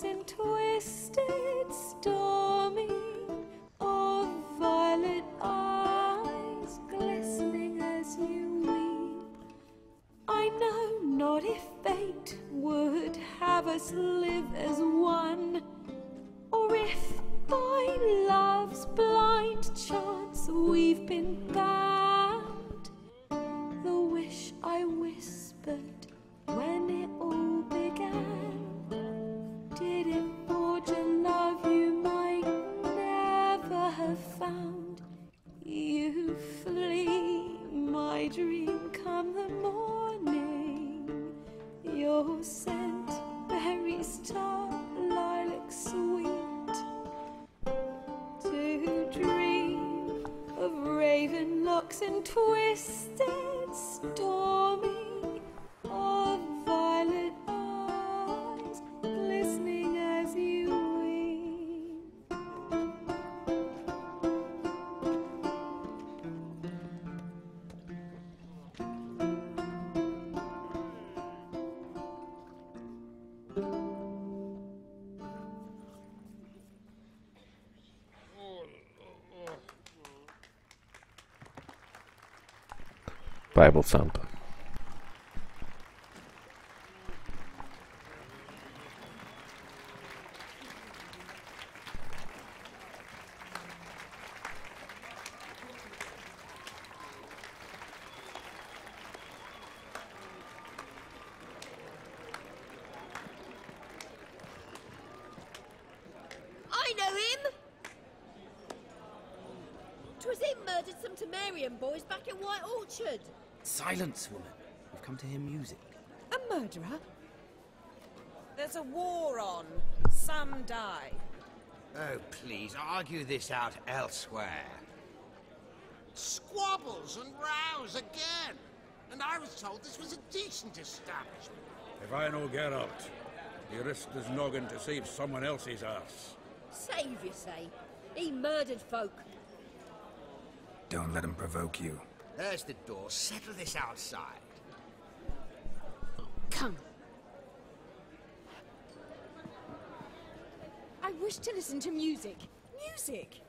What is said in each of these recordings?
and twisted, stormy, of violet eyes glistening as you weep. I know not if fate would have us live as one, or if by love's blind chance we've been bound. The wish I whispered when it all began, did it forge a love you might never have found? You flee, my dream, come the morning. Your scent, berry star, lilac sweet. To dream of raven locks and twisted, stormy, of violet eyes glistening as you weep. Bible thump. I know him! 'Twas him murdered some Temerian boys back at White Orchard. Silence, woman. We've come to hear music. A murderer? There's a war on. Some die. Oh, please, argue this out elsewhere. Squabbles and rows again. And I was told this was a decent establishment. If I no get out, he risked his noggin to save someone else's arse. Save, you say? He murdered folk. Don't let him provoke you. There's the door. Settle this outside. Come. I wish to listen to music. Music!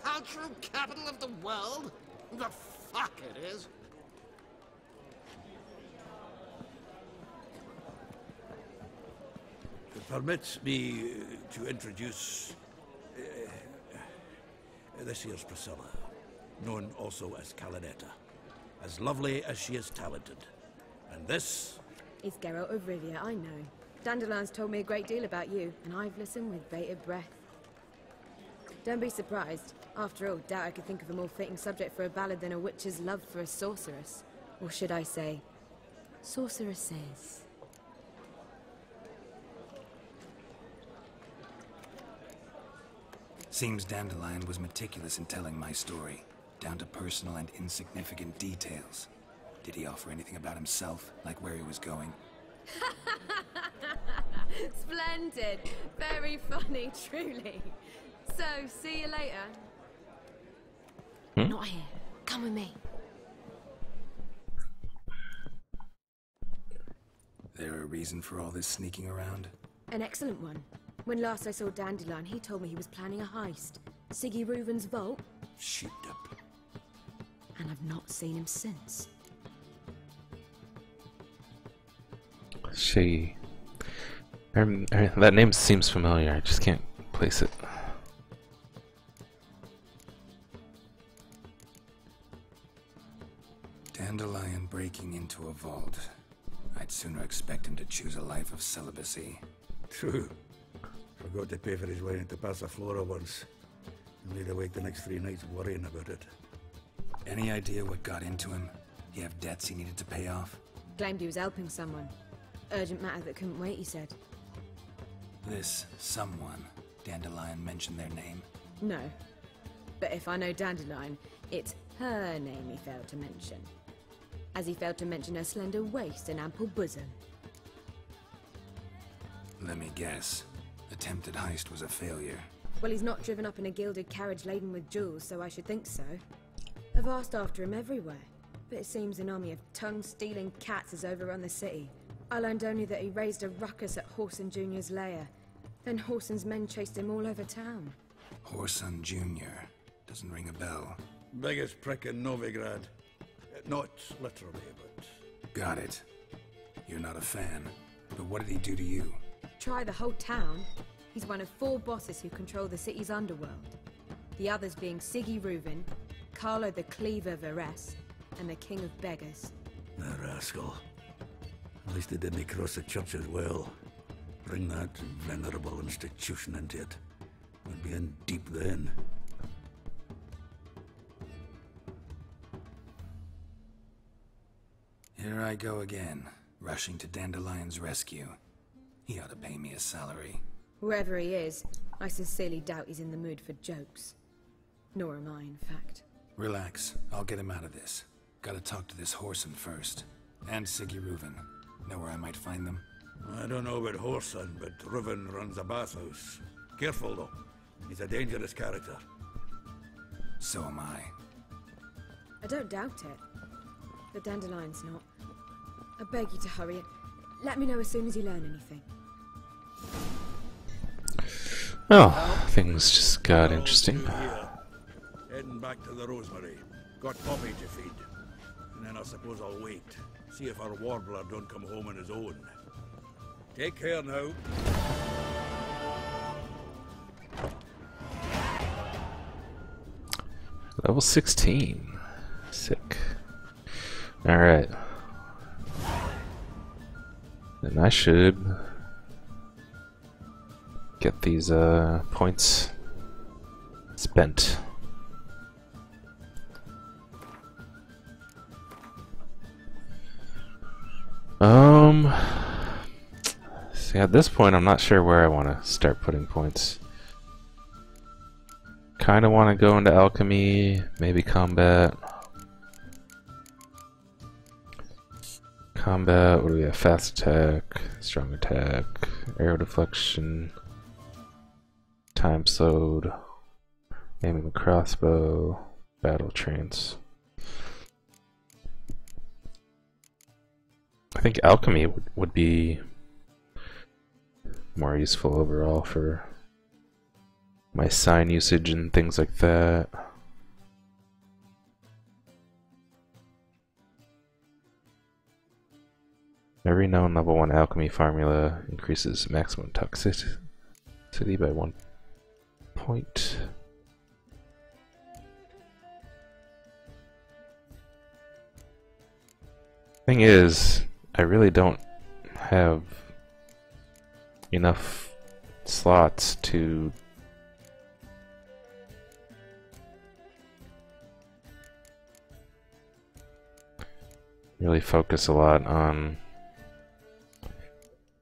Cultural capital of the world? The fuck it is. Permit me to introduce this here's Priscilla, known also as Calinetta, as lovely as she is talented. And this It's Geralt of Rivia, I know. Dandelion's told me a great deal about you, and I've listened with bated breath. Don't be surprised. After all, doubt I could think of a more fitting subject for a ballad than a witch's love for a sorceress. Or should I say, sorceresses. Seems Dandelion was meticulous in telling my story, down to personal and insignificant details. Did he offer anything about himself, like where he was going? Splendid. Very funny, truly. So, see you later. Not here. Come with me. There a reason for all this sneaking around? An excellent one. When last I saw Dandelion, he told me he was planning a heist. Siggy Reuven's vault. Shoot up. And I've not seen him since. She... that name seems familiar, I just can't place it. Dandelion breaking into a vault. I'd sooner expect him to choose a life of celibacy. True. Forgot to pay for his wedding to Passaflora once. And laid awake the next 3 nights worrying about it. Any idea what got into him? He have debts he needed to pay off? Claimed he was helping someone. Urgent matter that couldn't wait, he said. This someone, Dandelion mentioned their name? No. But if I know Dandelion, it's her name he failed to mention. As he failed to mention her slender waist and ample bosom. Let me guess. Attempted heist was a failure. Well, he's not driven up in a gilded carriage laden with jewels, so I should think so. I've asked after him everywhere, but it seems an army of tongue-stealing cats has overrun the city. I learned only that he raised a ruckus at Horson Jr.'s lair. Then Horson's men chased him all over town. Horson Jr. Doesn't ring a bell. Biggest prick in Novigrad. Not literally, but... Got it. You're not a fan. But what did he do to you? Try the whole town. He's one of 4 bosses who control the city's underworld. The others being Siggy Reuven, Carlo the Cleaver Varese, and the King of Beggars. The rascal. At least they didn't cross the church as well. Bring that venerable institution into it. We'd be in deep then. Here I go again, rushing to Dandelion's rescue. He ought to pay me a salary. Wherever he is, I sincerely doubt he's in the mood for jokes. Nor am I, in fact. Relax, I'll get him out of this. Gotta talk to this Horson first. And Siggy Reuven. Know where I might find them? I don't know about Horson, but Reuven runs a bathhouse. Careful though. He's a dangerous character. So am I. I don't doubt it. But Dandelion's not. I beg you to hurry it. Let me know as soon as you learn anything. Oh, things just got interesting. Here. Heading back to the Rosemary. Got Poppy to feed. And then I suppose I'll wait. See if our warbler don't come home on his own. Take care now. Level 16. Sick. Alright. Then I should get these points spent. See, at this point I'm not sure where I want to start putting points. Kind of want to go into alchemy, maybe combat. Combat, what do we have? Fast attack, strong attack, arrow deflection, time slowed, aiming the crossbow, battle trance. I think alchemy would be more useful overall for my sign usage and things like that. Every known level 1 alchemy formula increases maximum toxicity by 1 point. Thing is, I really don't have enough slots to really focus a lot on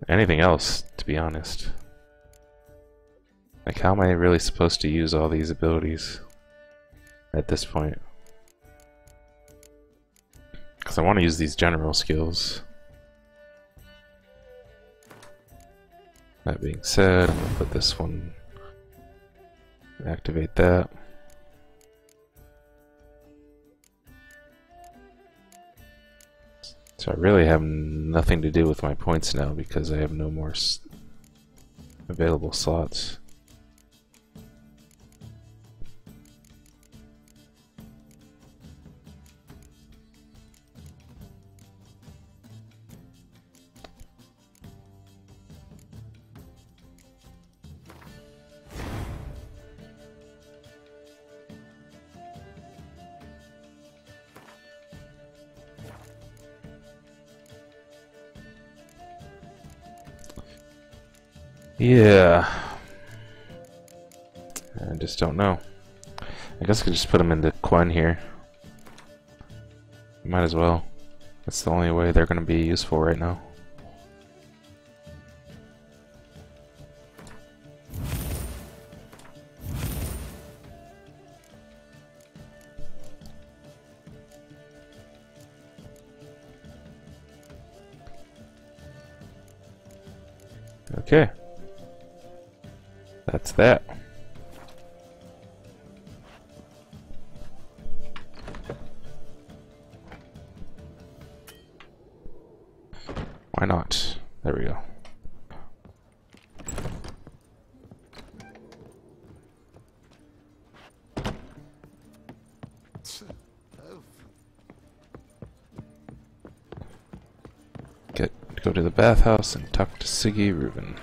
anything else, to be honest. Like, how am I really supposed to use all these abilities at this point? Because I want to use these general skills. That being said, I'm going to put this one, activate that. So I really have nothing to do with my points now because I have no more available slots. Yeah, I just don't know. I guess I could just put them into Quen here. Might as well. That's the only way they're going to be useful right now. Okay. That's that. Why not? There we go. Go to the bathhouse and talk to Siggy Reuben.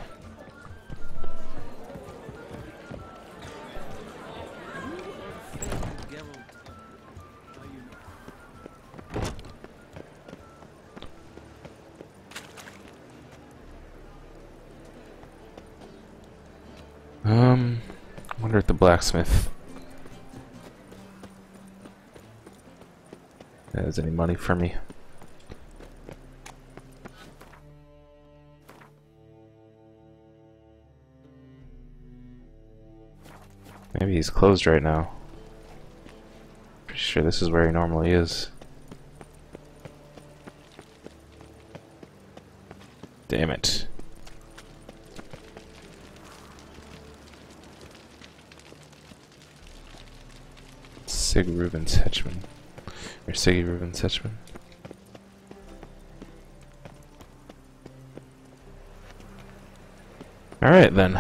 I wonder if the blacksmith has any money for me. Maybe he's closed right now. Pretty sure this is where he normally is. Damn it. Sig Reuben's henchman. Or Siggy Reuben's henchman. Alright then.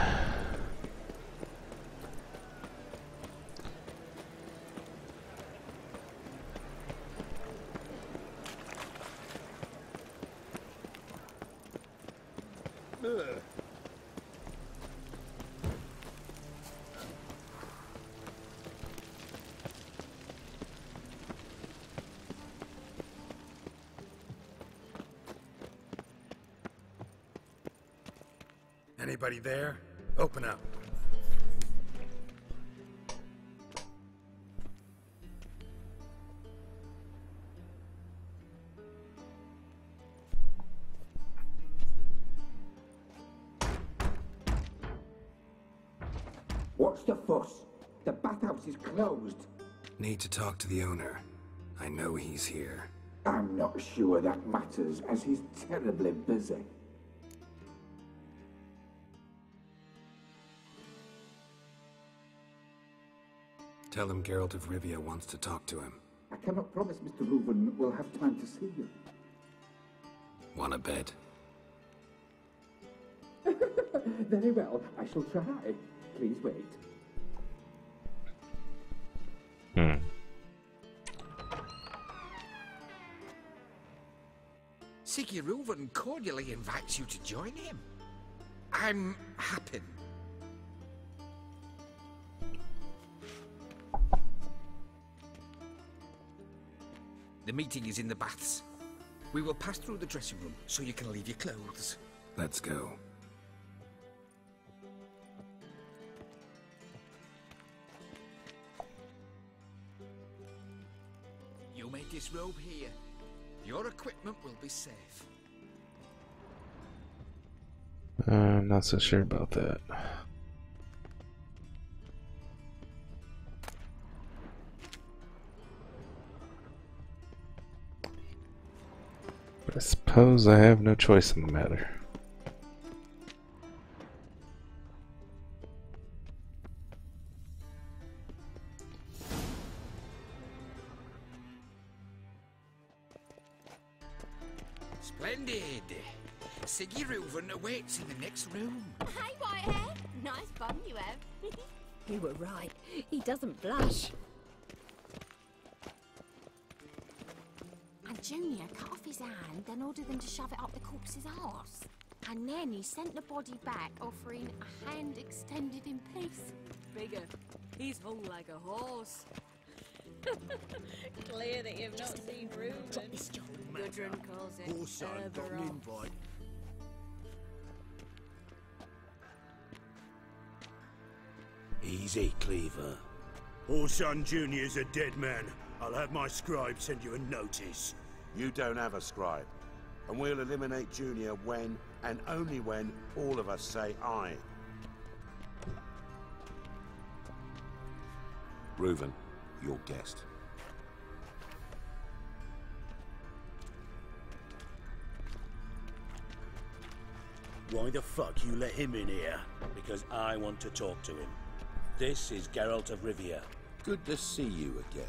Anybody there? Open up. What's the fuss? The bathhouse is closed. Need to talk to the owner. I know he's here. I'm not sure that matters, as he's terribly busy. Tell him Geralt of Rivia wants to talk to him. I cannot promise Mr. Reuben will have time to see you. Want a bed? Very well, I shall try. Please wait. Siggy Reuben cordially invites you to join him. I'm happy. The meeting is in the baths. We will pass through the dressing room so you can leave your clothes. Let's go. You may disrobe here. Your equipment will be safe. I'm not so sure about that. But I suppose I have no choice in the matter. Splendid! Siggy Reuben awaits in the next room. Hey, Whitehair. Nice bum you have. You were right. He doesn't blush. And Junior cut off his hand, then ordered them to shove it up the corpse's arse. And then he sent the body back, offering a hand extended in peace. Bigger. He's hung like a horse. Clear that you've not seen Reuben. Gudrun calls it Also got Ever an off. invite. Easy, Cleaver. Orson Jr.'s a dead man. I'll have my scribe send you a notice. You don't have a scribe. And we'll eliminate Junior when, and only when, all of us say aye. Reuben, your guest. Why the fuck you let him in here? Because I want to talk to him. This is Geralt of Rivia. Good to see you again.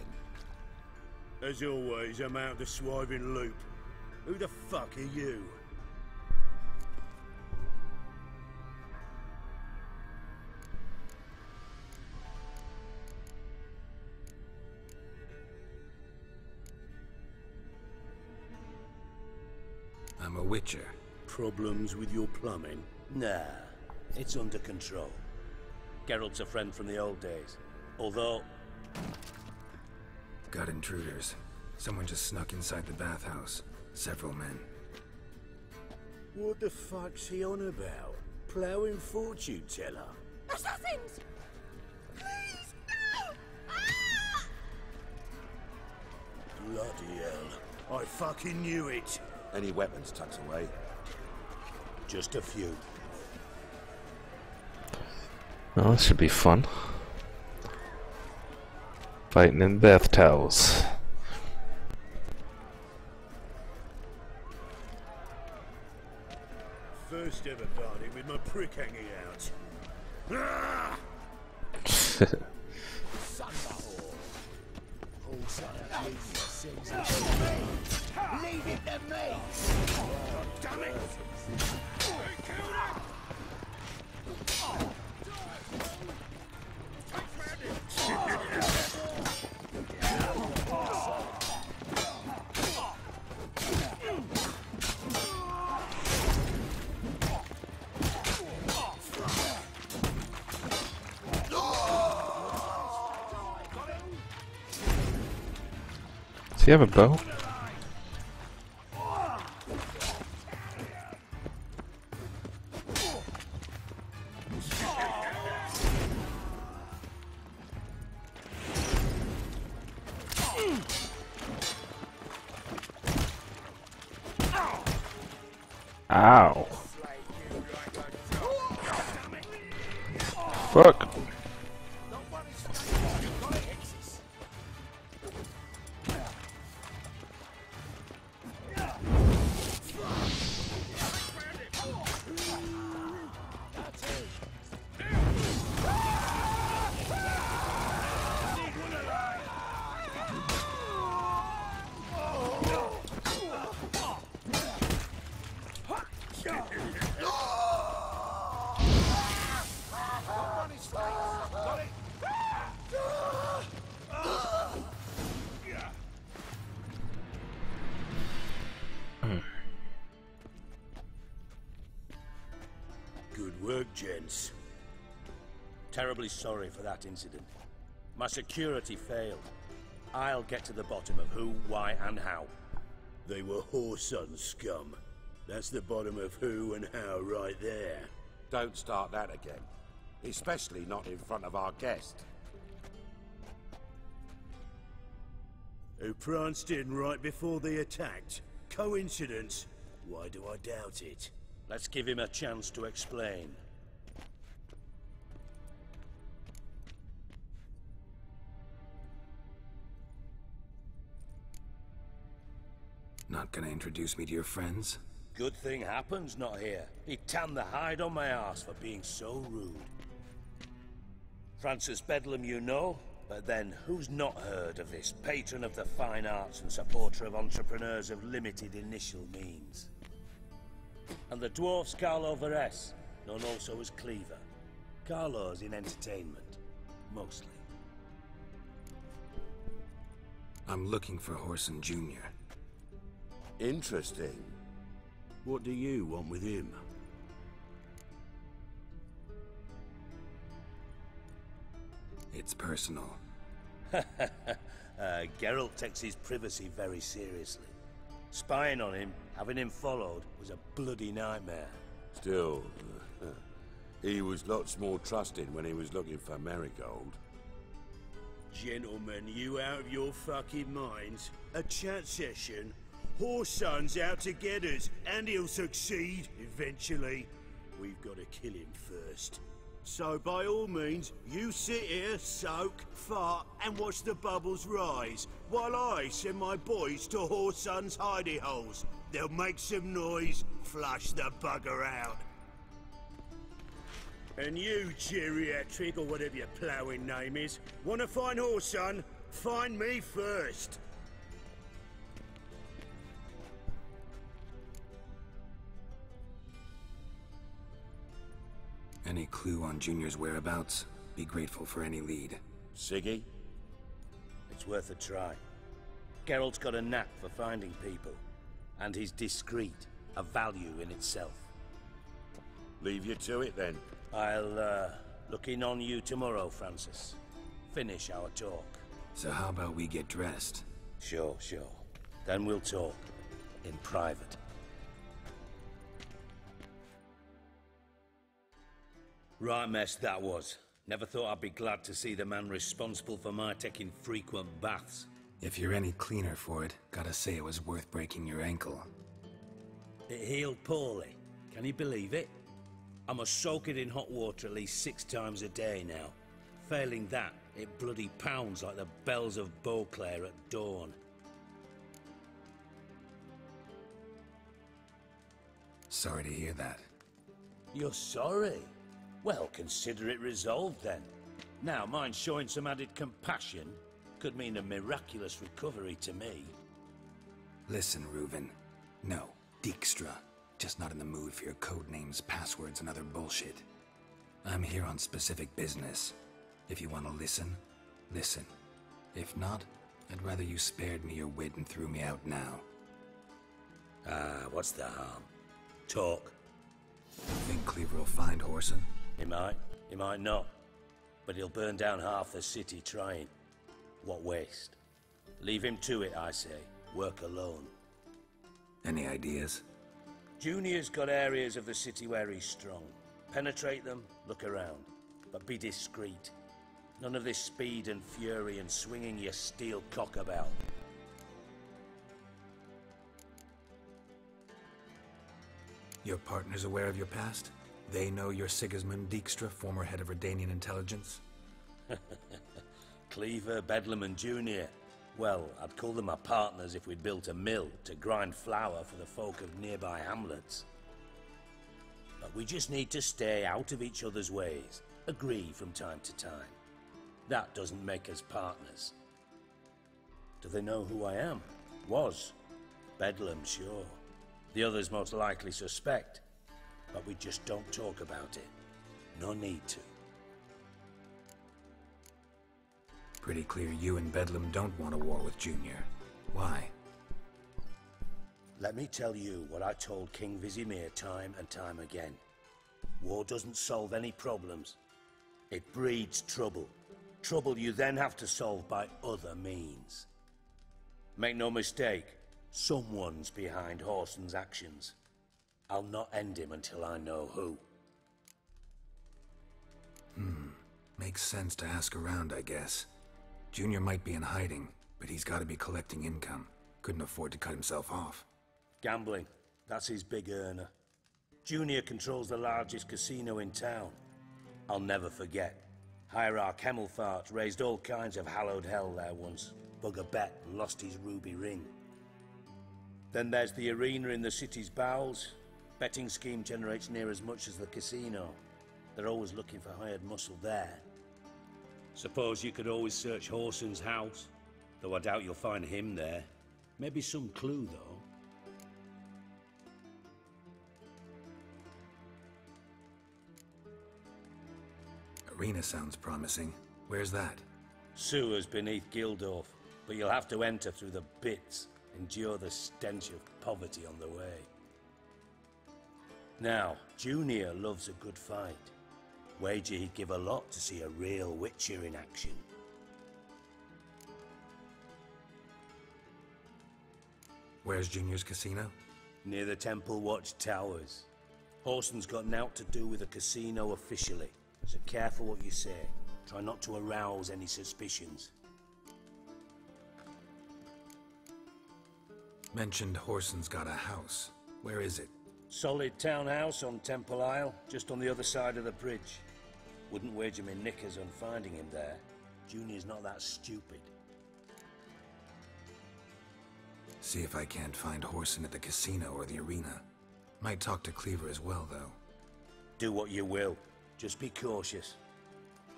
As always, I'm out the swiving loop. Who the fuck are you? I'm a witcher. Problems with your plumbing? Nah, it's under control. Geralt's a friend from the old days. Although... Got intruders. Someone just snuck inside the bathhouse. Several men. What the fuck's he on about? Ploughing fortune teller? Assassins! Please, no! Ah! Bloody hell. I fucking knew it. Any weapons tucked away? Just a few. Well, this should be fun. Fighting in bath towels. First ever party with my prick hanging out. Ah! Leave it to me! Damn it! Does he have a bow? Ow. Fuck. Good work, gents. Terribly sorry for that incident. My security failed. I'll get to the bottom of who, why, and how. They were whoreson scum. That's the bottom of who and how right there. Don't start that again. Especially not in front of our guest. Who pranced in right before they attacked. Coincidence? Why do I doubt it? Let's give him a chance to explain. Not gonna introduce me to your friends? Good thing Happen's not here. He tanned the hide on my arse for being so rude. Francis Bedlam you know, but then who's not heard of this patron of the fine arts and supporter of entrepreneurs of limited initial means? And the dwarf's Carlo Varese, known also as Cleaver. Carlo's in entertainment, mostly. I'm looking for Whoreson Jr. Interesting. What do you want with him? It's personal. Geralt takes his privacy very seriously. Spying on him, having him followed, was a bloody nightmare. Still, he was lots more trusting when he was looking for Marigold. Gentlemen, you out of your fucking minds? A chat session? Whoreson's out to get us, and he'll succeed, eventually. We've got to kill him first. So by all means, you sit here, soak, fart, and watch the bubbles rise, while I send my boys to Whoreson's hidey holes. They'll make some noise, flush the bugger out. And you, geriatric, or whatever your ploughing name is, wanna find Whoreson? Find me first. Any clue on Junior's whereabouts? Be grateful for any lead. Siggy? It's worth a try. Geralt's got a knack for finding people. And he's discreet. a value in itself. Leave you to it then. I'll look in on you tomorrow, Francis. Finish our talk. So how about we get dressed? Sure. Then we'll talk. In private. Right mess that was. Never thought I'd be glad to see the man responsible for my taking frequent baths. If you're any cleaner for it, gotta say it was worth breaking your ankle. It healed poorly. Can you believe it? I must soak it in hot water at least 6 times a day now. Failing that, it bloody pounds like the bells of Beauclair at dawn. Sorry to hear that. You're sorry? Well, consider it resolved then. Now, mind showing some added compassion could mean a miraculous recovery to me. Listen, Reuven. No, Dijkstra. Just not in the mood for your code names, passwords, and other bullshit. I'm here on specific business. If you want to listen, listen. If not, I'd rather you spared me your wit and threw me out now. What's the harm? Talk. Think Cleaver will find Whoreson? He might not. But he'll burn down half the city trying. What waste. Leave him to it, I say. Work alone. Any ideas? Junior's got areas of the city where he's strong. Penetrate them, look around. But be discreet. None of this speed and fury and swinging your steel cock about. Your partner's aware of your past? They know you're Sigismund Dijkstra, former head of Redanian intelligence? Cleaver, Bedlam and Junior. Well, I'd call them my partners if we'd built a mill to grind flour for the folk of nearby hamlets. But we just need to stay out of each other's ways. Agree from time to time. That doesn't make us partners. Do they know who I am? Was. Bedlam, sure. The others most likely suspect. But we just don't talk about it. No need to. Pretty clear you and Bedlam don't want a war with Junior. Why? Let me tell you what I told King Vizimir time and time again. War doesn't solve any problems. It breeds trouble. Trouble you then have to solve by other means. Make no mistake, someone's behind Whoreson's actions. I'll not end him until I know who. Makes sense to ask around, I guess. Junior might be in hiding, but he's got to be collecting income. Couldn't afford to cut himself off. Gambling. That's his big earner. Junior controls the largest casino in town. I'll never forget. Hierarch Hemmelfart raised all kinds of hallowed hell there once. Bug a bet and lost his ruby ring. Then there's the arena in the city's bowels. Betting scheme generates near as much as the casino. They're always looking for hired muscle there. Suppose you could always search Whoreson's house, though I doubt you'll find him there. Maybe some clue, though. Arena sounds promising. Where's that? Sewers beneath Gildorf, but you'll have to enter through the bits, endure the stench of poverty on the way. Now, Junior loves a good fight. Wager he'd give a lot to see a real Witcher in action. Where's Junior's casino? Near the Temple Watch Towers. Whoreson's got nought to do with the casino officially, so careful what you say. Try not to arouse any suspicions. Mentioned Whoreson's got a house. Where is it? Solid townhouse on Temple Isle, just on the other side of the bridge. Wouldn't wager me knickers on finding him there. Junior's not that stupid. See if I can't find Whoreson at the casino or the arena. Might talk to Cleaver as well, though. Do what you will. Just be cautious.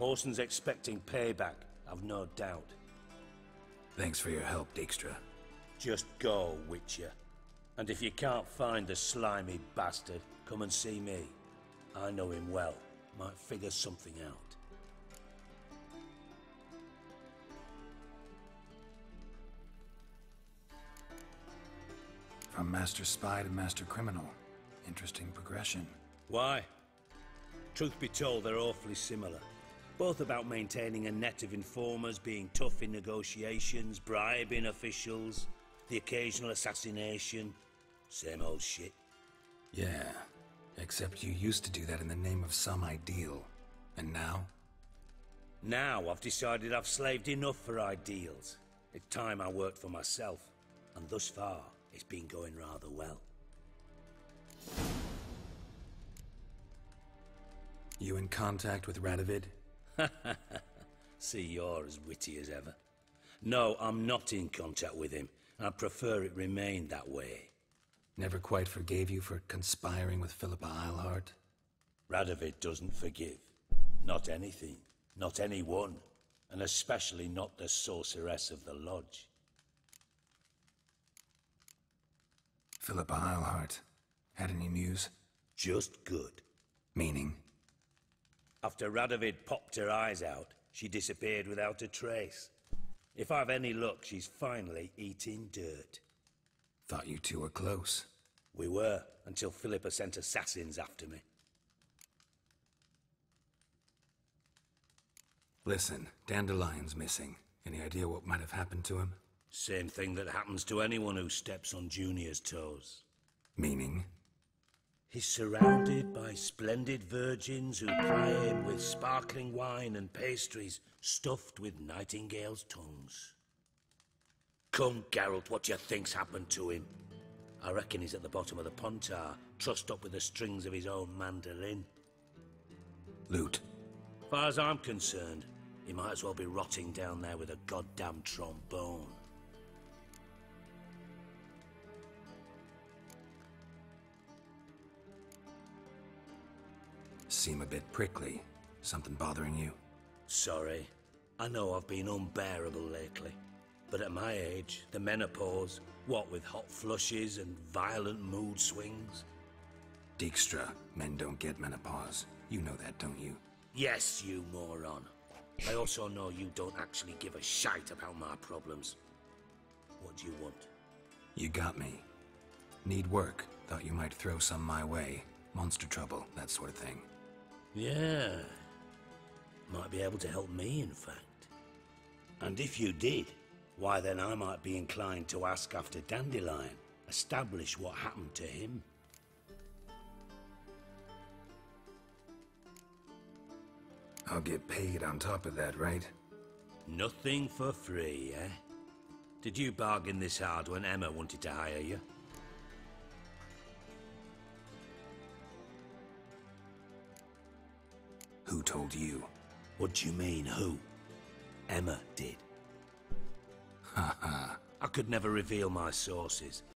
Whoreson's expecting payback, I've no doubt. Thanks for your help, Dijkstra. Just go, Witcher. And if you can't find the slimy bastard, come and see me. I know him well. Might figure something out. From master spy to master criminal. Interesting progression. Why? Truth be told, they're awfully similar. Both about maintaining a net of informers, being tough in negotiations, bribing officials, the occasional assassination. Same old shit. Yeah, except you used to do that in the name of some ideal. And now? Now I've decided I've slaved enough for ideals. It's time I worked for myself. And thus far, it's been going rather well. You in contact with Radovid? See, you're as witty as ever. No, I'm not in contact with him. I prefer it remained that way. Never quite forgave you for conspiring with Philippa Eilhart? Radovid doesn't forgive. Not anything. Not anyone. And especially not the sorceress of the lodge. Philippa Eilhart. Had any news? Just good. Meaning? After Radovid popped her eyes out, she disappeared without a trace. If I've any luck, she's finally eating dirt. Thought you two were close. We were, until Philippa sent assassins after me. Listen, Dandelion's missing. Any idea what might have happened to him? Same thing that happens to anyone who steps on Junior's toes. Meaning? He's surrounded by splendid virgins who ply him with sparkling wine and pastries stuffed with nightingales' tongues. Come, Geralt, what do you think's happened to him? I reckon he's at the bottom of the Pontar, trussed up with the strings of his own mandolin. Loot. Far as I'm concerned, he might as well be rotting down there with a goddamn trombone. Seem a bit prickly. Something bothering you? Sorry. I know I've been unbearable lately. But at my age, the menopause, what with hot flushes and violent mood swings? Dijkstra, men don't get menopause. You know that, don't you? Yes, you moron. I also know you don't actually give a shite about my problems. What do you want? You got me. Need work. Thought you might throw some my way. Monster trouble, that sort of thing. Yeah. Might be able to help me, in fact. And if you did, why then I might be inclined to ask after Dandelion, establish what happened to him. I'll get paid on top of that, right? Nothing for free, eh? Did you bargain this hard when Emma wanted to hire you? Who told you? What do you mean, who? Emma did. Ha ha. I could never reveal my sources.